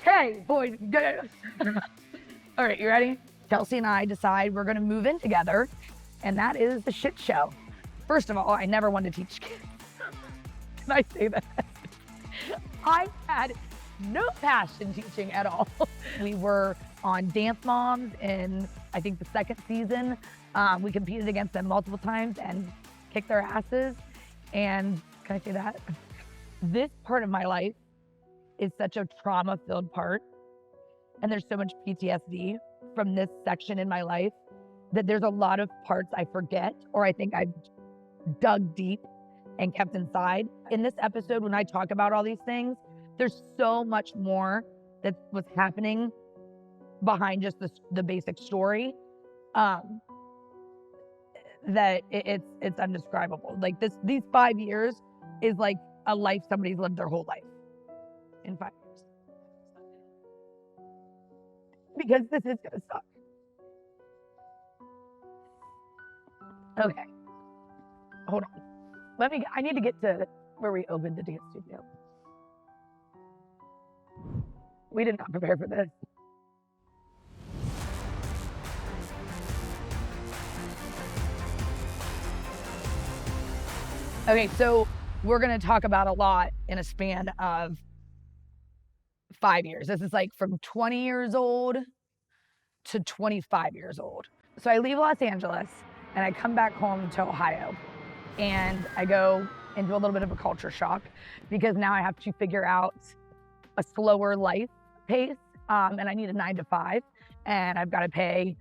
Okay, boys, girls. All right, you ready? Chelsea and I decide we're gonna move in together, and that is the shit show. First of all, I never wanted to teach kids. Can I say that? I had no passion teaching at all. We were on Dance Moms in, I think, the second season. We competed against them multiple times and kicked their asses. And can I say that? This part of my life is such a trauma-filled part. And there's so much PTSD from this section in my life that there's a lot of parts I forget, or I think I've dug deep and kept inside. In this episode, when I talk about all these things, there's so much more that was happening behind just the basic story that it's undescribable. Like these 5 years is like a life somebody's lived their whole life in 5 years. Because this is gonna suck. Okay, hold on. I need to get to where we opened the dance studio. We did not prepare for this. Okay, so we're gonna talk about a lot in a span of 5 years. This is like from 20 years old to 25 years old. So I leave Los Angeles and I come back home to Ohio, and I go into a little bit of a culture shock because now I have to figure out a slower life pace, and I need a 9 to 5, and I've got to pay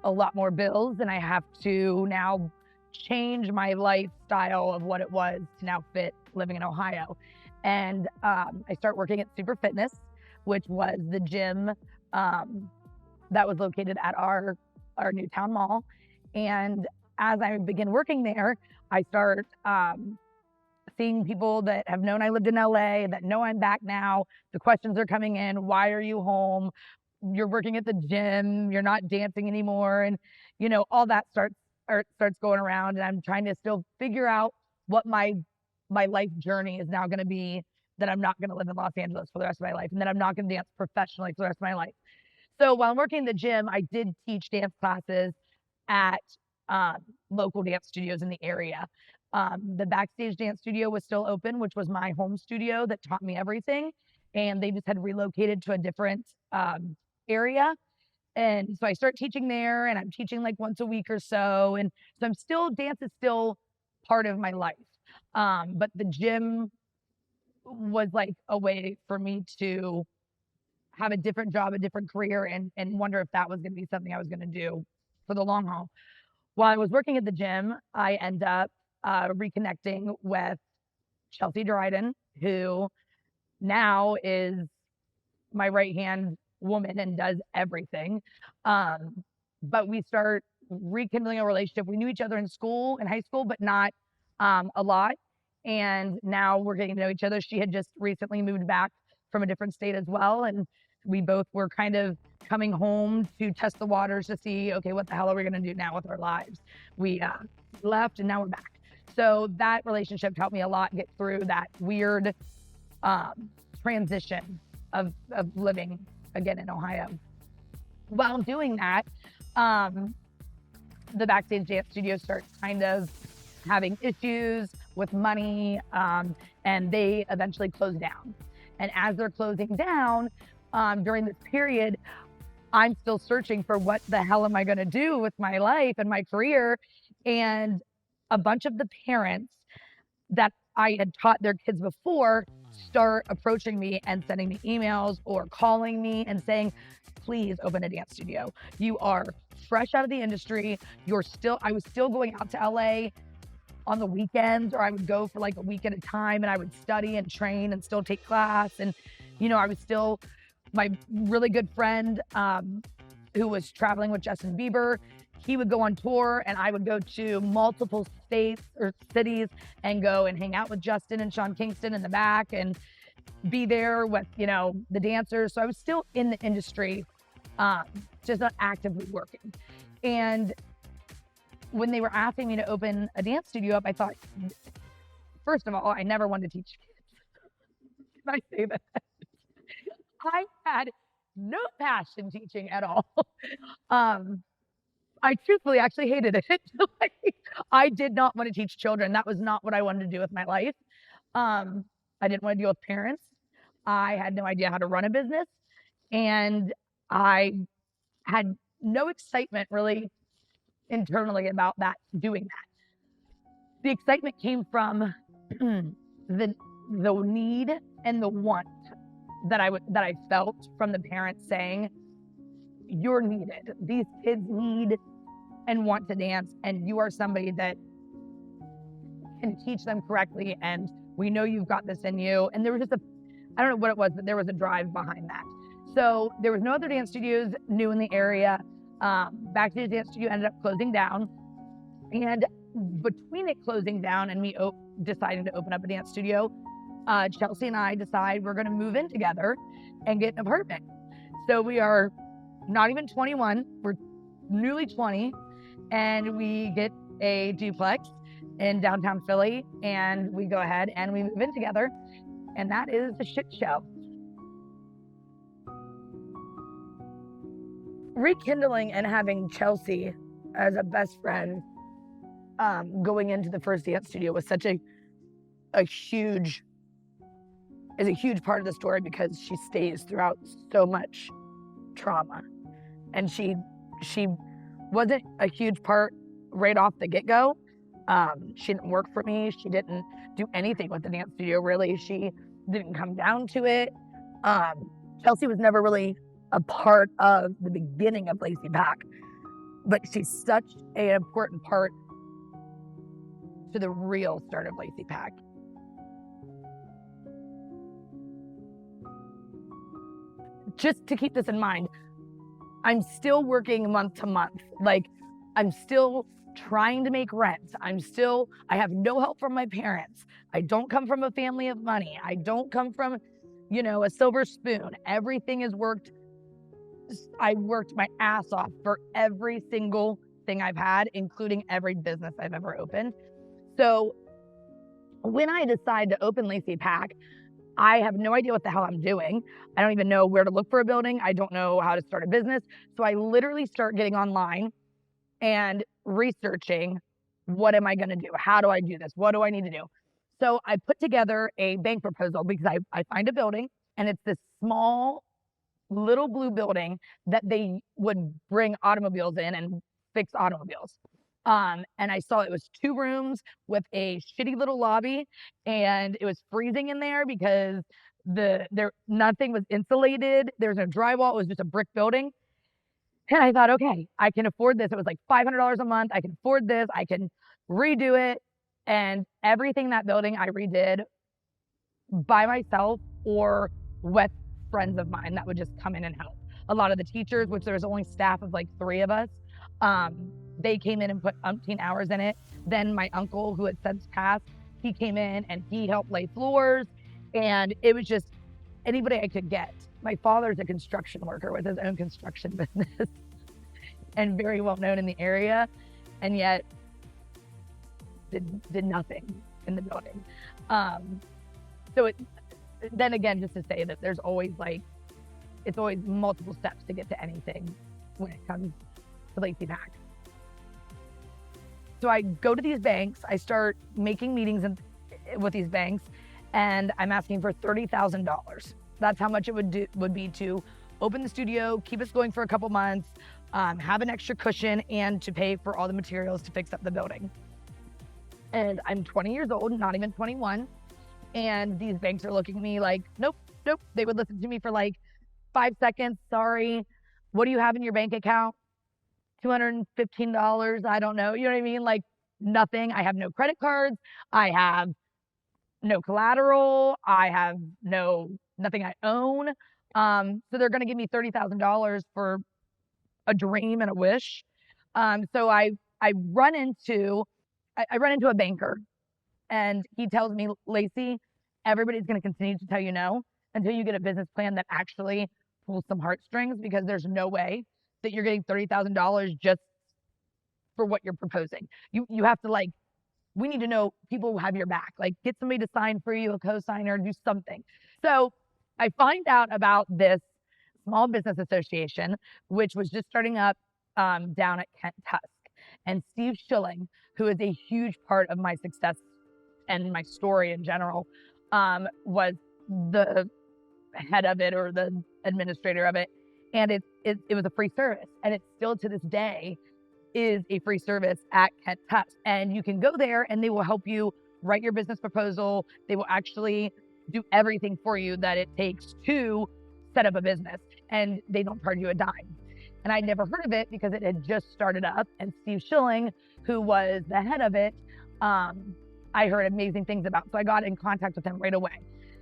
a lot more bills, and I have to now change my lifestyle of what it was to now fit living in Ohio. And I start working at Super Fitness, which was the gym that was located at our Newtown Mall. And as I begin working there, I start seeing people that have known I lived in LA, that know I'm back now. The questions are coming in. Why are you home? You're working at the gym. You're not dancing anymore. And, you know, all that starts going around. And I'm trying to still figure out what my life journey is now going to be, that I'm not going to live in Los Angeles for the rest of my life, and that I'm not going to dance professionally for the rest of my life. So while I'm working in the gym, I did teach dance classes at local dance studios in the area. The Backstage Dance Studio was still open, which was my home studio that taught me everything. And they just had relocated to a different area. And so I start teaching there, and I'm teaching like once a week or so. And so dance is still part of my life. But the gym was like a way for me to have a different job, a different career, and wonder if that was going to be something I was going to do for the long haul. While I was working at the gym, I end up reconnecting with Chelsea Dryden, who now is my right-hand woman and does everything. But we start rekindling a relationship. We knew each other in high school, but not a lot. And now we're getting to know each other. She had just recently moved back from a different state as well. And we both were kind of coming home to test the waters to see, okay, what the hell are we going to do now with our lives? We left, and now we're back. So that relationship helped me a lot get through that weird transition of living again in Ohio. While doing that, the Backstage Dance Studio starts kind of having issues with money, and they eventually close down. And as they're closing down, during this period, I'm still searching for what the hell am I going to do with my life and my career. And a bunch of the parents that I had taught their kids before start approaching me and sending me emails or calling me and saying, please open a dance studio. You are fresh out of the industry. I was still going out to LA on the weekends, or I would go for like a week at a time, and I would study and train and still take class. And, you know, I was still, my really good friend who was traveling with Justin Bieber, he would go on tour, and I would go to multiple states or cities and go and hang out with Justin and Sean Kingston in the back and be there with, you know, the dancers. So I was still in the industry, just not actively working. And when they were asking me to open a dance studio up, I thought, first of all, I never wanted to teach kids. Can I say that? I had no passion teaching at all. I truthfully actually hated it. Like, I did not want to teach children. That was not what I wanted to do with my life. I didn't want to deal with parents. I had no idea how to run a business. And I had no excitement really internally about doing that. The excitement came from the need and the want that I felt from the parents saying, you're needed. These kids need and want to dance, and you are somebody that can teach them correctly, and we know you've got this in you. And there was just I don't know what it was, but there was a drive behind that. So there was no other dance studios new in the area. Backstage Dance Studio ended up closing down. And between it closing down and me deciding to open up a dance studio, Chelsea and I decide we're going to move in together and get an apartment. So we are not even 21, we're newly 20, and we get a duplex in downtown Philly, and we go ahead and we move in together, and that is the shit show. Rekindling and having Chelsea as a best friend going into the first dance studio was such a huge part of the story, because she stays throughout so much trauma, and she wasn't a huge part right off the get-go. She didn't work for me. She didn't do anything with the dance studio, really. She didn't come down to it. Chelsea was never really a part of the beginning of Lacey PAC, but she's such an important part to the real start of Lacey PAC. Just to keep this in mind, I'm still working month to month. Like, I'm still trying to make rent. I have no help from my parents. I don't come from a family of money. I don't come from, a silver spoon. Everything is worked. I worked my ass off for every single thing I've had, including every business I've ever opened. So when I decide to open Lacey PAC, I have no idea what the hell I'm doing. I don't even know where to look for a building. I don't know how to start a business. So I literally start getting online and researching, what am I going to do? How do I do this? What do I need to do? So I put together a bank proposal, because I find a building, and it's this small little blue building that they would bring automobiles in and fix automobiles. And I saw it was 2 rooms with a shitty little lobby, and it was freezing in there because nothing was insulated. There was no drywall. It was just a brick building. And I thought, okay, I can afford this. It was like $500 a month. I can afford this. I can redo it. And everything in that building I redid by myself or with friends of mine that would just come in and help. A lot of the teachers, which there was only staff of like 3 of us, they came in and put umpteen hours in it. Then my uncle, who had since passed, he came in and he helped lay floors. And it was just anybody I could get. My father's a construction worker with his own construction business and very well known in the area, and yet did nothing in the building. So then again, just to say that there's always it's always multiple steps to get to anything when it comes to Lacey PAC. So I go to these banks, I start making meetings with these banks, and I'm asking for $30,000. That's how much it would be to open the studio, keep us going for a couple months, have an extra cushion, and to pay for all the materials to fix up the building. And I'm 20 years old, not even 21. And these banks are looking at me like, nope. They would listen to me for like 5 seconds. Sorry, what do you have in your bank account? $215, I don't know. You know what I mean? Like, nothing. I have no credit cards. I have no collateral. I have nothing I own. So they're going to give me $30,000 for a dream and a wish. So I run into a banker, and he tells me, Lacey, everybody's going to continue to tell you no until you get a business plan that actually pulls some heartstrings, because there's no way that you're getting $30,000 just for what you're proposing. You have to, we need to know people who have your back. Like, get somebody to sign for you, a co-signer, do something. So I find out about this Small Business Association, which was just starting up down at Kent Tusk. And Steve Schilling, who is a huge part of my success and my story in general, was the head of it or the administrator of it. And it was a free service. And it still to this day is a free service at Kent Tusk. And you can go there and they will help you write your business proposal. They will actually do everything for you that it takes to set up a business. And they don't charge you a dime. And I'd never heard of it because it had just started up. And Steve Schilling, who was the head of it, I heard amazing things about. So I got in contact with him right away.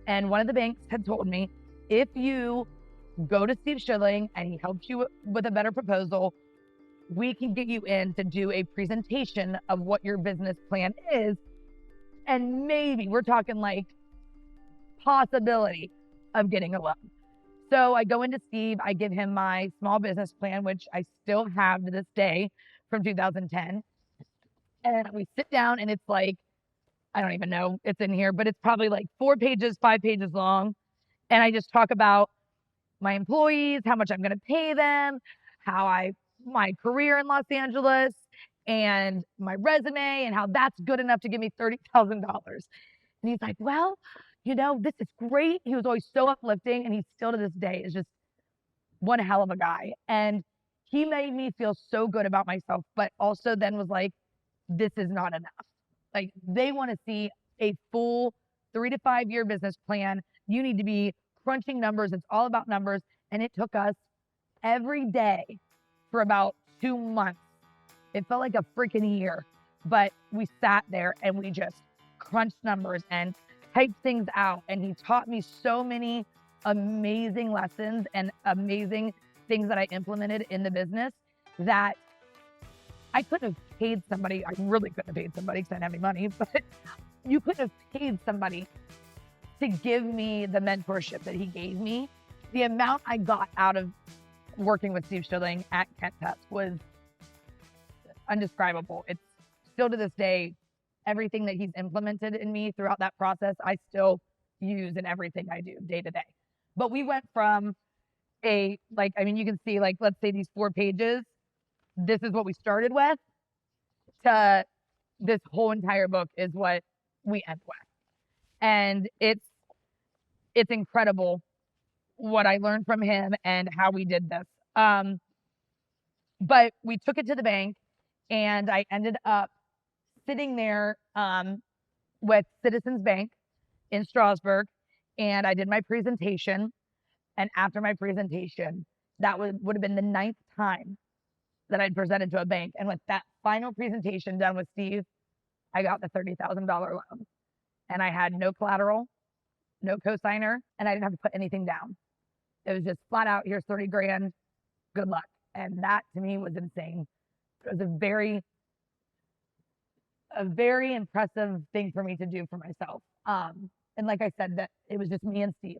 And one of the banks had told me, if you go to Steve Schilling and he helps you with a better proposal, we can get you in to do a presentation of what your business plan is. And maybe we're talking like possibility of getting a loan. So I go into Steve, I give him my small business plan, which I still have to this day from 2010. And we sit down and it's like, I don't even know, it's in here, but it's probably like 4 pages, 5 pages long. And I just talk about my employees, how much I'm going to pay them, my career in Los Angeles, and my resume, and how that's good enough to give me $30,000. And he's like, well, this is great. He was always so uplifting, and he still to this day is just one hell of a guy. And he made me feel so good about myself, but also then was like, this is not enough. Like, they want to see a full 3 to 5 year business plan. You need to be crunching numbers. It's all about numbers. And it took us every day for about 2 months. It felt like a freaking year, but we sat there and we just crunched numbers and typed things out. And he taught me so many amazing lessons and amazing things that I implemented in the business that I couldn't have paid somebody. I really couldn't have paid somebody because I didn't have any money, but you couldn't have paid somebody to give me the mentorship that he gave me. The amount I got out of working with Steve Schilling at Kent Tusk was undescribable. It's still to this day, everything that he's implemented in me throughout that process, I still use in everything I do day to day. But we went from you can see, like, let's say these 4 pages, this is what we started with, to this whole entire book is what we end with. And it's incredible what I learned from him and how we did this. But we took it to the bank, and I ended up sitting there with Citizens Bank in Strasbourg, and I did my presentation. And after my presentation, that would have been the 9th time that I'd presented to a bank. And with that final presentation done with Steve, I got the $30,000 loan. And I had no collateral, no cosigner, and I didn't have to put anything down. It was just flat out, here's 30 grand, good luck. And that to me was insane. It was a very impressive thing for me to do for myself. And like I said, that it was just me and Steve,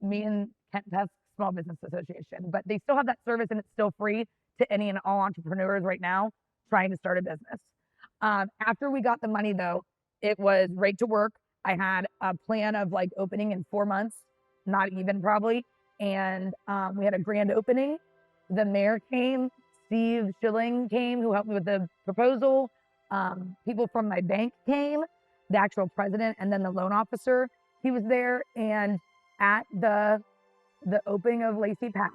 me and Kent Tusk Small Business Association, but they still have that service and it's still free to any and all entrepreneurs right now trying to start a business. After we got the money though, it was right to work. I had a plan of like opening in 4 months, not even probably. And we had a grand opening. The mayor came, Steve Schilling came, who helped me with the proposal. People from my bank came, the actual president, and then the loan officer, he was there. And at the opening of Lacey PAC,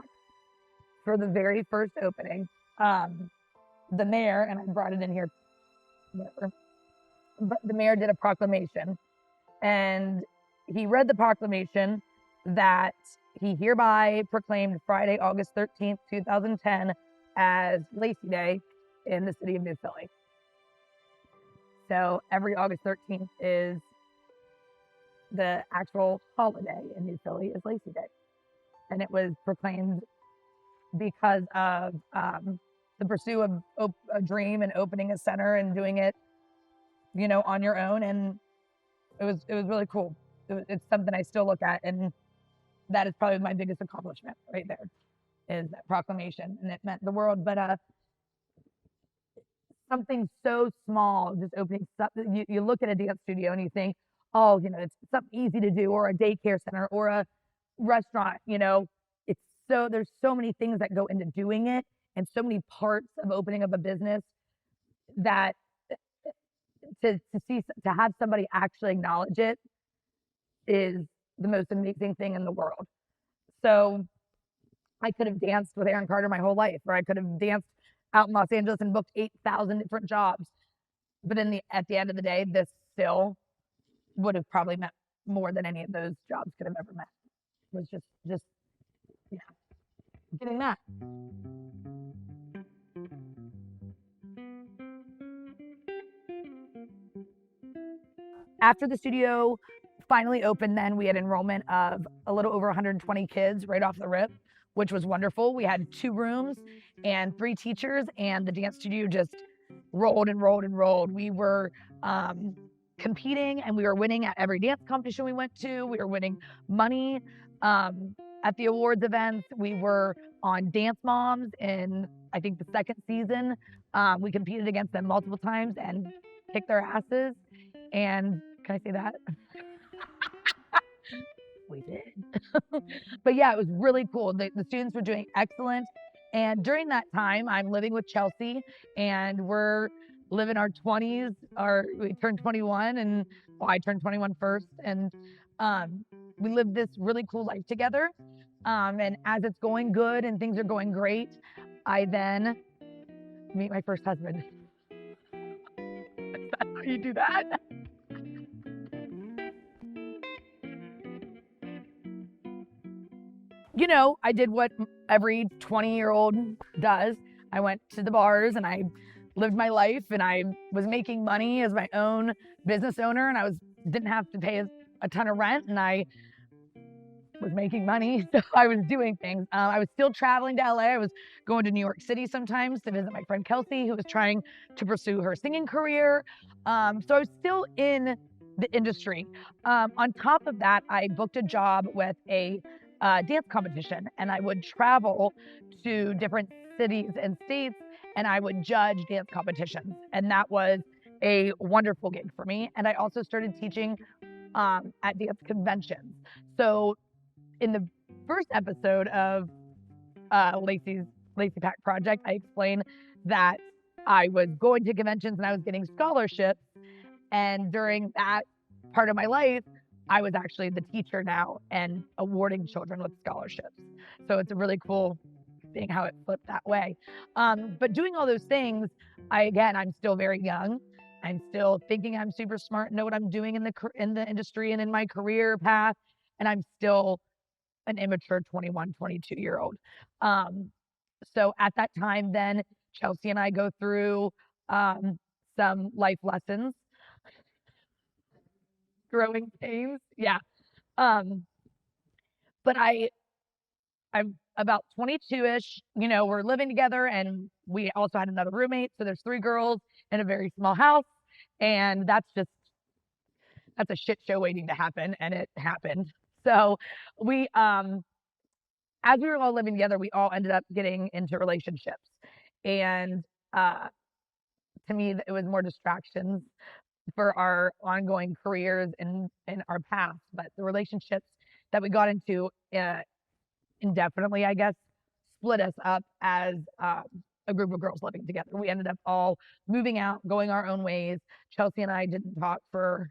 for the very first opening, the mayor, and I brought it in here, whatever, but the mayor did a proclamation, and he read the proclamation that he hereby proclaimed Friday, August 13th, 2010 as Lacey Day in the city of New Philly. So every August 13th is the actual holiday in New Philly is Lacey Day. And it was proclaimed because of the pursuit of a dream and opening a center and doing it, on your own. And it was really cool. It's something I still look at, and that is probably my biggest accomplishment right there, is that proclamation, and it meant the world. But something so small, just opening something, you look at a dance studio and you think, oh, it's something easy to do, or a daycare center, or a restaurant, it's So there's so many things that go into doing it and so many parts of opening up a business that to have somebody actually acknowledge it is the most amazing thing in the world. So I could have danced with Aaron Carter my whole life, or I could have danced out in Los Angeles and booked 8,000 different jobs. But at the end of the day, this still would have probably meant more than any of those jobs could have ever meant. It was just yeah, getting that. After the studio finally opened, then we had enrollment of a little over 120 kids right off the rip, which was wonderful. We had 2 rooms and 3 teachers, and the dance studio just rolled and rolled and rolled. We were competing and we were winning at every dance competition we went to. We were winning money at the awards events. We were on Dance Moms in, I think, the 2nd season. We competed against them multiple times and kicked their asses. And can I say that? We did. But yeah, it was really cool. The students were doing excellent. And during that time, I'm living with Chelsea, and we're living our 20s. We turned 21, and I turned 21 first. And we lived this really cool life together. And as it's going good and things are going great, I then meet my first husband. Is that how you do that? You know, I did what every 20-year-old does. I went to the bars and I lived my life, and I was making money as my own business owner, and I didn't have to pay a ton of rent, and I was making money, so I was doing things. I was still traveling to LA. I was going to New York City sometimes to visit my friend Kelsey, who was trying to pursue her singing career. So I was still in the industry. On top of that, I booked a job with a dance competition, and I would travel to different cities and states, and I would judge dance competitions, and that was a wonderful gig for me. And I also started teaching at dance conventions. So in the first episode of Lacey PAC Project, I explained that I was going to conventions and I was getting scholarships, and during that part of my life, I was actually the teacher now and awarding children with scholarships. So it's a really cool thing how it flipped that way. But doing all those things, I'm still very young. I'm still thinking I'm super smart, know what I'm doing in the industry and in my career path, and I'm still an immature 21, 22-year-old. So at that time, then Chelsea and I go through some life lessons. Growing pains. Yeah. But I'm about 22-ish, we're living together, and we also had another roommate. So there's 3 girls in a very small house, and that's a shit show waiting to happen. And it happened. So we, as we were all living together, we all ended up getting into relationships. And to me, it was more distractions for our ongoing careers and our paths. But the relationships that we got into indefinitely, I guess, split us up as a group of girls living together. We ended up all moving out, going our own ways. Chelsea and I didn't talk for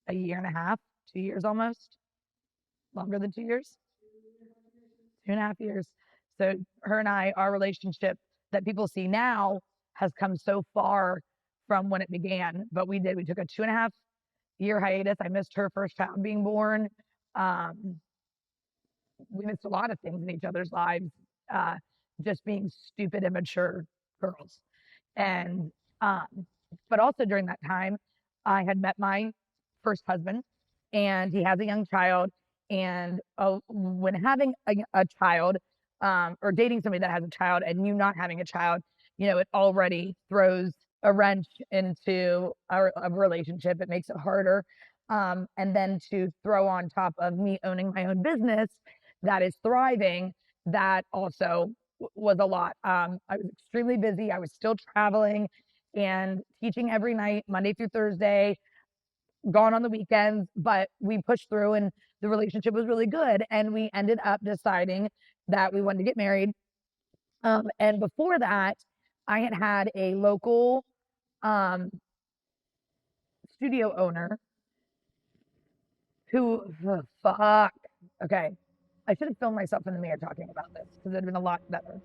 a year and a half, 2 years almost. Longer than 2 years? 2.5 years. So her and I, our relationship that people see now has come so far from when it began. But we took a 2.5 year hiatus. I missed her first child being born. We missed a lot of things in each other's lives, just being stupid, immature girls. And but also during that time, I had met my first husband, and he has a young child. And when having a child, or dating somebody that has a child, and you not having a child, it already throws a wrench into a relationship. It makes it harder. And then to throw on top of me owning my own business that is thriving, that also was a lot. I was extremely busy. I was still traveling and teaching every night, Monday through Thursday, gone on the weekends, but we pushed through, and the relationship was really good. And we ended up deciding that we wanted to get married. And before that, I had a local studio owner who, fuck. Okay. I should have filmed myself in the mirror talking about this because it'd have been a lot better.